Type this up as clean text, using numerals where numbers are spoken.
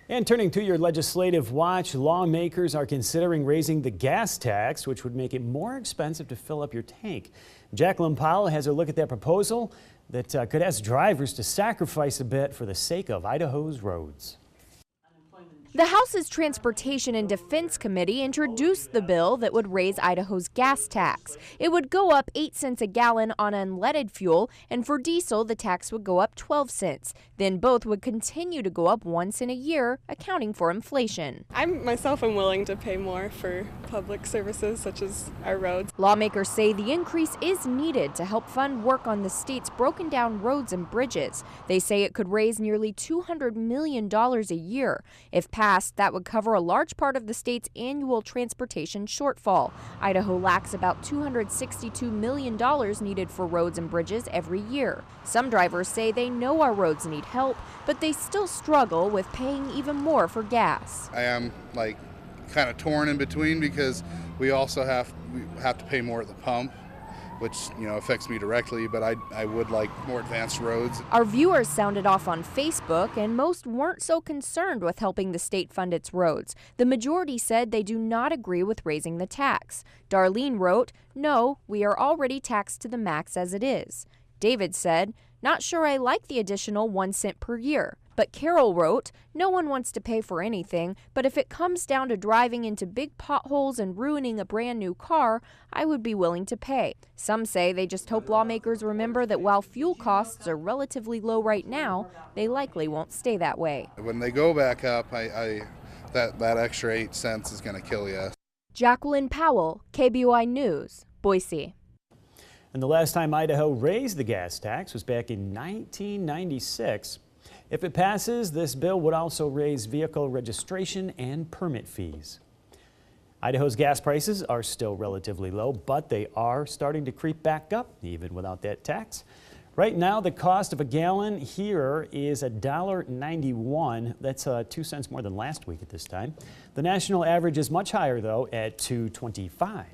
And turning to your legislative watch, lawmakers are considering raising the gas tax, which would make it more expensive to fill up your tank. Jacqueline Powell has a look at that proposal that could ask drivers to sacrifice a bit for the sake of Idaho's roads. The House's Transportation and Defense Committee introduced the bill that would raise Idaho's gas tax. It would go up 8 cents a gallon on unleaded fuel, and for diesel, the tax would go up 12 cents. Then both would continue to go up 1 cent a year, accounting for inflation. I myself am willing to pay more for public services such as our roads. Lawmakers say the increase is needed to help fund work on the state's broken down roads and bridges. They say it could raise nearly $200 million a year. If passed, that would cover a large part of the state's annual transportation shortfall. Idaho lacks about $262 million needed for roads and bridges every year. Some drivers say they know our roads need help, but they still struggle with paying even more for gas. I am kind of torn in between because we also have to pay more at the pump, which affects me directly, but I would like more advanced roads. Our viewers sounded off on Facebook, and most weren't so concerned with helping the state fund its roads. The majority said they do not agree with raising the tax. Darlene wrote, "No, we are already taxed to the max as it is." David said, "Not sure I like the additional 1 cent per year." But Carol wrote, "No one wants to pay for anything, but if it comes down to driving into big potholes and ruining a brand new car, I would be willing to pay." Some say they just hope lawmakers remember that while fuel costs are relatively low right now, they likely won't stay that way. When they go back up, that extra 8 cents is going to kill you. Jacqueline Powell, KBOI News, Boise. And the last time Idaho raised the gas tax was back in 1996. If it passes, this bill would also raise vehicle registration and permit fees. Idaho's gas prices are still relatively low, but they are starting to creep back up even without that tax. Right now, the cost of a gallon here is $1.91. That's 2 cents more than last week at this time. The national average is much higher, though, at $2.25.